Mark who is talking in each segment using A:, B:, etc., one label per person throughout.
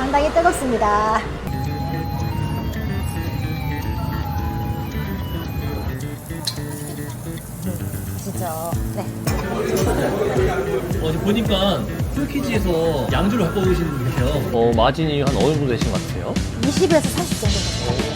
A: 상당히 뜨겁습니다. 진짜. 네.
B: 지금 보니까 폴키지에서 양주를 갖고 오신 분 계세요. 마진이 한 어느 정도 되신 것 같아요?
A: 20에서 30 정도 됩니다.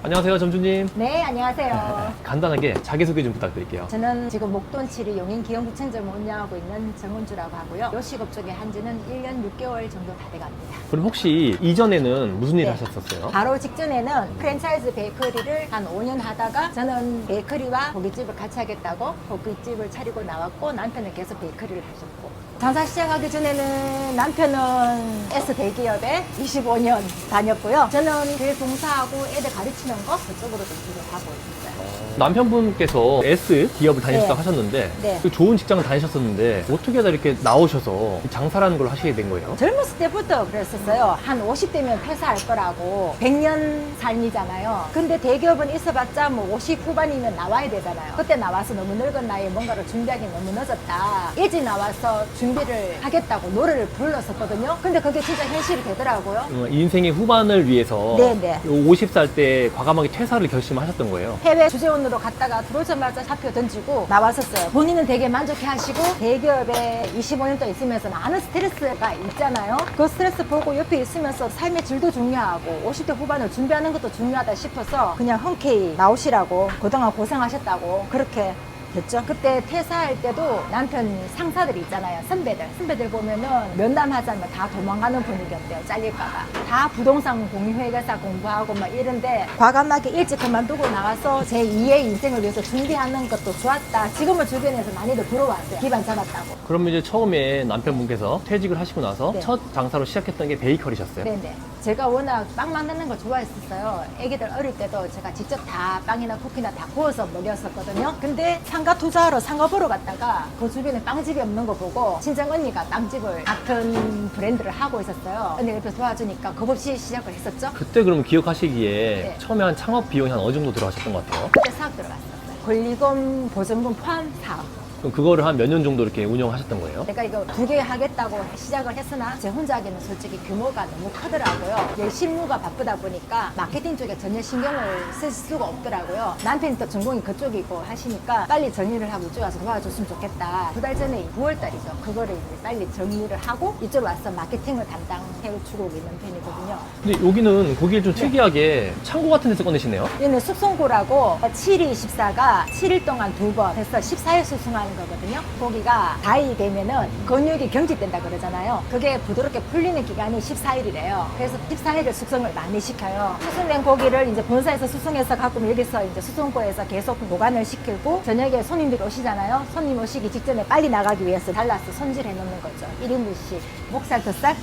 B: 안녕하세요, 점주님.
A: 네, 안녕하세요.
B: 간단하게 자기소개 좀 부탁드릴게요.
A: 저는 지금 목돈치리 용인기영구청점을 운영하고 있는 정은주라고 하고요. 요식업 쪽에 한 지는 1년 6개월 정도 다 돼갑니다.
B: 그럼 혹시 이전에는 무슨 일
A: 네.
B: 하셨었어요?
A: 바로 직전에는 프랜차이즈 베이커리를 한 5년 하다가 저는 베이커리와 고깃집을 같이 하겠다고 고깃집을 차리고 나왔고, 남편은 계속 베이커리를 하셨고, 장사 시작하기 전에는 남편은 S 대기업에 25년 다녔고요. 저는 그 봉사하고 애들 가르치는 거 그쪽으로 좀 일을 하고 있어요.
B: 남편분께서 S 기업을 다니셨다고
A: 네.
B: 하셨는데
A: 네.
B: 그 좋은 직장을 다니셨었는데 어떻게 하다 이렇게 나오셔서 장사라는 걸 하시게 된 거예요?
A: 젊었을 때부터 그랬었어요. 한 50대면 퇴사할 거라고. 100년 삶이잖아요. 근데 대기업은 있어봤자 뭐 50 후반이면 나와야 되잖아요. 그때 나와서 너무 늙은 나이에 뭔가를 준비하기 너무 늦었다. 일찍 나와서 준비를 하겠다고 노래를 불렀었거든요. 근데 그게 진짜 현실이 되더라고요.
B: 인생의 후반을 위해서
A: 네네.
B: 50살 때 과감하게 퇴사를 결심하셨던 거예요.
A: 해외 주재원으로 갔다가 들어오자마자 사표 던지고 나왔었어요. 본인은 되게 만족해 하시고, 대기업에 25년 동안 있으면서 많은 스트레스가 있잖아요. 그 스트레스 보고 옆에 있으면서 삶의 질도 중요하고 50대 후반을 준비하는 것도 중요하다 싶어서 그냥 흔쾌히 나오시라고, 그동안 고생하셨다고 그렇게 됐죠. 그때 퇴사할 때도 남편 상사들이 있잖아요. 선배들 보면은 면담하자면 다 도망가는 분위기였대요. 잘릴까봐. 다 부동산 공유회계사 공부하고 막 이런데, 과감하게 일찍 그만두고 나와서 제 2의 인생을 위해서 준비하는 것도 좋았다. 지금은 주변에서 많이들 부러워하세요. 기반 잡았다고.
B: 그럼 이제 처음에 남편분께서 퇴직을 하시고 나서
A: 네.
B: 첫 장사로 시작했던 게 베이커리셨어요?
A: 네네. 제가 워낙 빵 만드는 걸 좋아했었어요. 애기들 어릴 때도 제가 직접 다 빵이나 쿠키나 다 구워서 먹였었거든요. 근데 상가 투자하러 상가 보러 갔다가 그 주변에 빵집이 없는 거 보고 친정 언니가 빵집을 같은 브랜드를 하고 있었어요. 언니가 옆에서 도와주니까 겁없이 시작을 했었죠.
B: 그때 그럼 기억하시기에
A: 네.
B: 처음에 한 창업 비용이 한 어느 정도 들어가셨던 것 같아요?
A: 그때 사업 들어갔었어요. 권리금, 보증금 포함 사업.
B: 그럼 그거를 한 몇 년 정도 이렇게 운영하셨던 거예요?
A: 내가 이거 2개 하겠다고 시작을 했으나 제 혼자 하기는 솔직히 규모가 너무 크더라고요. 내 실무가 바쁘다 보니까 마케팅 쪽에 전혀 신경을 쓸 수가 없더라고요. 남편이 또 전공이 그쪽이고 하시니까 빨리 정리를 하고 이쪽 와서 도와줬으면 좋겠다. 2달 전에 9월달이죠. 그거를 이제 빨리 정리를 하고 이쪽 와서 마케팅을 담당해주고 있는 편이거든요.
B: 근데 여기는 고기를 좀 특이하게 창고 같은 데서 꺼내시네요?
A: 얘는 숙성고라고 7일14가 7일 동안 2번 해서 14일 숙성하는 거거든요. 고기가 다이 되면은 근육이 경직된다 그러잖아요. 그게 부드럽게 풀리는 기간이 14일이래요. 그래서 14일을 숙성을 많이 시켜요. 숙성된 고기를 이제 본사에서 숙성해서 갖고 오면 여기서 이제 숙성고에서 계속 보관을 시키고, 저녁에 손님들이 오시잖아요. 손님 오시기 직전에 빨리 나가기 위해서 잘라서 손질해 놓는 거죠. 1인분씩. 목살, 덧살.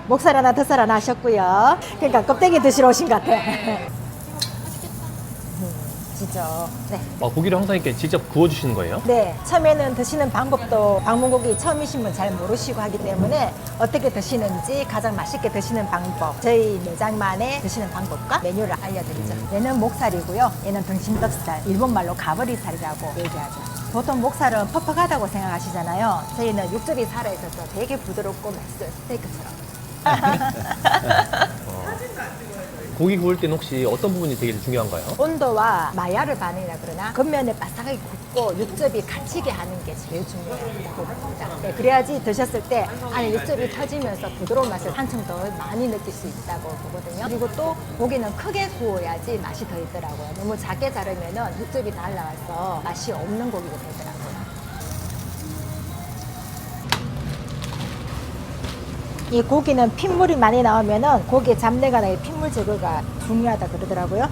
A: 목살 하나, 덧살 하나 하셨고요. 그러니까 껍데기 드시러 오신 것 같아요. 진짜. 네.
B: 고기를 항상 이렇게 직접 구워주시는 거예요?
A: 네. 처음에는 드시는 방법도 방문고기 처음이신 분 잘 모르시고 하기 때문에 어떻게 드시는지 가장 맛있게 드시는 방법, 저희 매장만의 드시는 방법과 메뉴를 알려드리죠. 얘는 목살이고요. 얘는 등심덕살, 일본말로 가버리살이라고 얘기하죠. 보통 목살은 퍽퍽하다고 생각하시잖아요. 저희는 육즙이 살아있어서 되게 부드럽고 맛있어요. 스테이크처럼.
B: 고기 구울 때는 혹시 어떤 부분이 되게 중요한가요?
A: 온도와 마야르 반응이라 그러나 겉면에 바삭하게 굽고 육즙이 갇히게 하는 게 제일 중요한 부분입니다. 네, 그래야지 드셨을 때 안에 육즙이 터지면서 부드러운 맛을 한층 더 많이 느낄 수 있다고 보거든요. 그리고 또 고기는 크게 구워야지 맛이 더 있더라고요. 너무 작게 자르면 육즙이 날라와서 맛이 없는 고기가 되더라고요. 이 고기는 핏물이 많이 나오면은 고기의 잡내가 나게 핏물 제거가 중요하다 그러더라고요.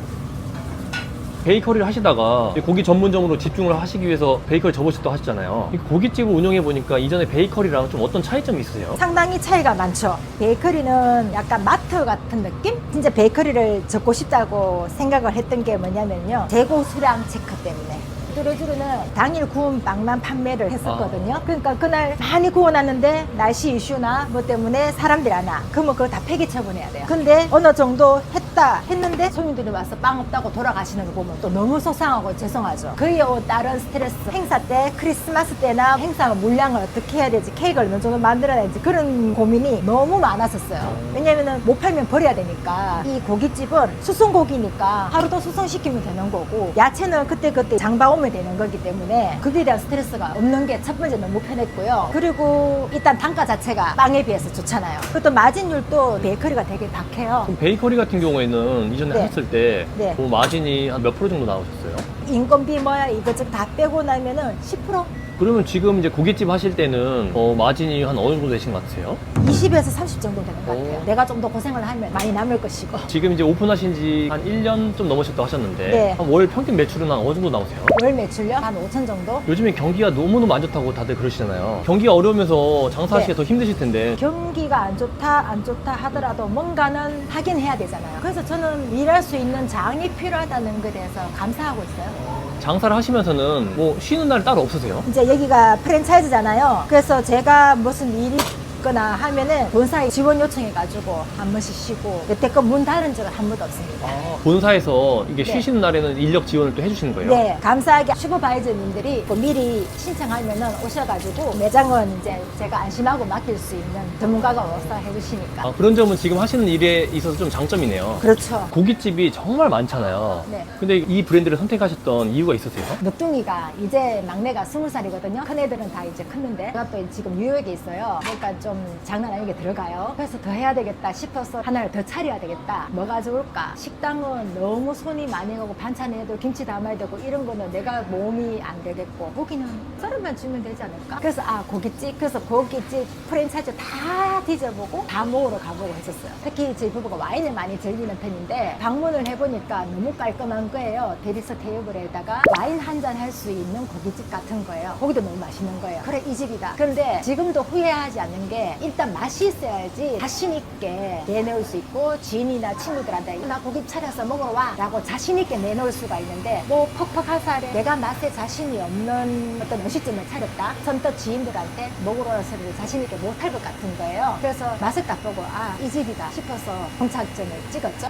B: 베이커리를 하시다가 고기 전문점으로 집중을 하시기 위해서 베이커리 접으셨다고 하셨잖아요. 이 고깃집을 운영해 보니까 이전에 베이커리랑 좀 어떤 차이점이 있으세요?
A: 상당히 차이가 많죠. 베이커리는 약간 마트 같은 느낌? 진짜 베이커리를 접고 싶다고 생각을 했던 게 뭐냐면요, 재고 수량 체크 때문에. 뚜루뚜루는 당일 구운 빵만 판매를 했었거든요. 그러니까 그날 많이 구워놨는데 날씨 이슈나 뭐 때문에 사람들이 안 와. 그러면 그거 다 폐기 처분해야 돼요. 근데 어느 정도 좋다 했는데 손님들이 와서 빵 없다고 돌아가시는 거 보면 또 너무 속상하고 죄송하죠. 그에 따른 스트레스, 행사 때, 크리스마스 때나 행사 물량을 어떻게 해야 되지, 케이크를 어느 정도 만들어야 되지, 그런 고민이 너무 많았었어요. 왜냐면은 못 팔면 버려야 되니까. 이 고깃집은 수송고기니까 하루 더 수송시키면 되는 거고, 야채는 그때그때 장봐 오면 되는 거기 때문에 그에 대한 스트레스가 없는 게 첫 번째 너무 편했고요. 그리고 일단 단가 자체가 빵에 비해서 좋잖아요. 그것도 마진율도 베이커리가 되게 박해요.
B: 그럼 베이커리 같은 경우에는 이전에
A: 네.
B: 하셨을 때
A: 네.
B: 뭐 마진이 한 몇 프로 정도 나오셨어요?
A: 인건비 뭐야 이것저것 다 빼고 나면은 10%?
B: 그러면 지금 이제 고깃집 하실 때는 마진이 한 어느 정도 되신 것 같으세요?
A: 20에서 30 정도 되는 것 같아요.
B: 오.
A: 내가 좀 더 고생을 하면 많이 남을 것이고.
B: 지금 이제 오픈하신 지 한 1년 좀 넘으셨다고 하셨는데
A: 네.
B: 한 월 평균 매출은 한 어느 정도 나오세요?
A: 월 매출요? 한 5천 정도?
B: 요즘에 경기가 너무너무 안 좋다고 다들 그러시잖아요. 경기가 어려우면서 장사하시기가 더 힘드실 텐데
A: 경기가 안 좋다 하더라도 뭔가는 하긴 해야 되잖아요. 그래서 저는 일할 수 있는 장이 필요하다는 것에 대해서 감사하고 있어요.
B: 장사를 하시면서는 뭐 쉬는 날 따로 없으세요?
A: 이제 여기가 프랜차이즈잖아요. 그래서 제가 무슨 일이 있거나 하면은 본사에 지원 요청해가지고 한 번씩 쉬고 여태껏 문 닫은 적은 한 번도 없습니다.
B: 본사에서 이게
A: 네.
B: 쉬시는 날에는 인력 지원을 또 해주시는 거예요?
A: 네, 감사하게 슈퍼바이저님들이 미리 신청하면은 오셔가지고 매장은 이제 제가 안심하고 맡길 수 있는 전문가가 와서 해주시니까.
B: 그런 점은 지금 하시는 일에 있어서 좀 장점이네요.
A: 그렇죠.
B: 고깃집이 정말 많잖아요.
A: 네.
B: 근데 이 브랜드를 선택하셨던 이유가 있으세요?
A: 늦둥이가 이제 막내가 20살이거든요. 큰애들은 다 이제 컸는데 제가 또 지금 뉴욕에 있어요. 그러니까 좀 장난 아니게 들어가요. 그래서 더 해야 되겠다 싶어서 하나를 더 차려야 되겠다. 뭐가 좋을까? 식당은 너무 손이 많이 가고 반찬에도 김치 담아야 되고 이런 거는 내가 몸이 안 되겠고, 고기는 썰어만 주면 되지 않을까? 그래서 고깃집, 그래서 고깃집 프랜차이즈 다 뒤져보고 다 먹으러 가보고 했었어요. 특히 저희 부부가 와인을 많이 즐기는 편인데 방문을 해보니까 너무 깔끔한 거예요. 대리석 테이블에다가 와인 한 잔 할 수 있는 고깃집 같은 거예요. 고기도 너무 맛있는 거예요. 그래, 이 집이다. 그런데 지금도 후회하지 않는 게 일단 맛이 있어야지 자신 있게 내놓을 수 있고, 지인이나 친구들한테 나 고깃 차려서 먹으러 와 라고 자신 있게 내놓을 수가 있는데, 뭐 퍽퍽한 살에 내가 맛에 자신이 없는 어떤 음식점을 차렸다? 선뜻 지인들한테 먹으러 와서를 자신 있게 못할 것 같은 거예요. 그래서 맛을 딱 보고 이 집이다 싶어서 동착점을 찍었죠.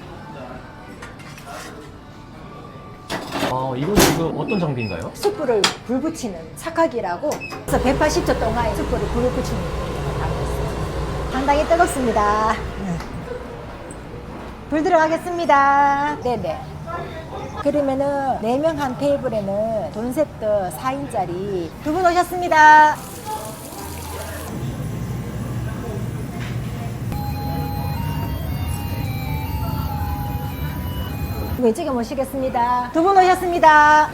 B: 이건 지금 어떤 장비인가요?
A: 숯불을 불 붙이는 착화기라고, 그래서 180초 동안 숯불을 불을 붙이는 기계가 따로 있어요. 상당히 뜨겁습니다. 불 들어가겠습니다. 네네. 그러면은 4명 한 테이블에는 돈 세트 4인짜리 2분 오셨습니다. 왼쪽에 모시겠습니다. 2분 오셨습니다.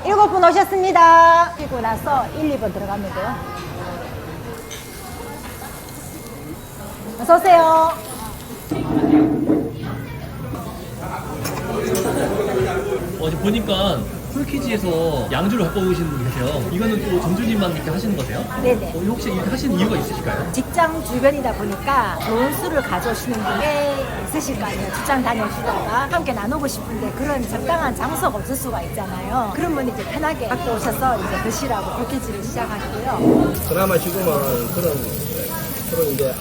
A: 7분 오셨습니다. 그리고 나서 1, 2번 들어가면 돼요. 어서오세요.
B: 어제 보니까 쿨키즈에서 양주를 갖고 오시는 분 계세요. 이거는 또 점주님만 이렇게 하시는 거세요?
A: 네네.
B: 혹시 이렇게 하시는 이유가 있으실까요?
A: 직장 주변이다 보니까 좋은 술을 가져오시는 분이 있으실 거 아니에요. 직장 다녀오시다가 함께 나누고 싶은데 그런 적당한 장소가 없을 수가 있잖아요. 그런 분이 이제 편하게 갖고 오셔서 이제 드시라고 콜키지를 시작하시고요.
C: 드라마 지금은 그런 이제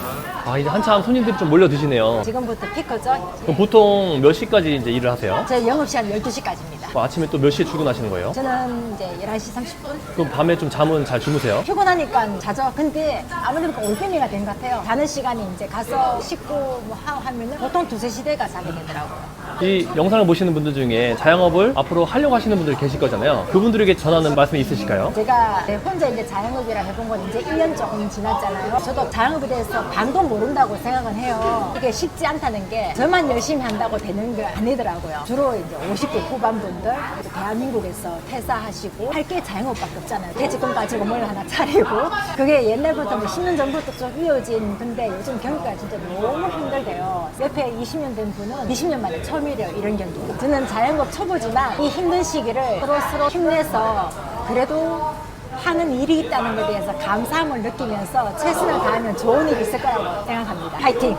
B: 이제 한참 손님들이 좀 몰려 드시네요.
A: 지금부터 피크죠.
B: 그럼 보통 몇 시까지 이제 일을 하세요?
A: 제 영업시간 12시까지입니다.
B: 아침에 또 몇 시에 출근하시는 거예요?
A: 저는 이제 11시 30분?
B: 그럼 밤에 좀 잠은 잘 주무세요?
A: 피곤하니까 자죠. 근데 아무래도 올빼미가 된 것 같아요. 자는 시간이 이제 가서 씻고 뭐 하면은 보통 2, 3시 대가 자게 되더라고요.
B: 이 영상을 보시는 분들 중에 자영업을 앞으로 하려고 하시는 분들 계실 거잖아요. 그분들에게 전하는 말씀이 있으실까요?
A: 제가 혼자 이제 자영업이라 해본 건 이제 1년 조금 지났잖아요. 저도 자영업에 대해서 반도 모른다고 생각은 해요. 이게 쉽지 않다는 게 저만 열심히 한다고 되는 게 아니더라고요. 주로 이제 50대 후반분들 대한민국에서 퇴사하시고 할 게 자영업밖에 없잖아요. 퇴직금 가지고 뭘 하나 차리고 그게 옛날부터 뭐 10년 전부터 쭉 이어진, 근데 요즘 경기가 진짜 너무 힘들대요. 옆에 20년 된 분은 20년 만에 처음이래요. 이런 경기가. 저는 자영업 초보지만 이 힘든 시기를 서로 힘내서 그래도 하는 일이 있다는 것에 대해서 감사함을 느끼면서 최선을 다하면 좋은 일이 있을 거라고 생각합니다. 파이팅!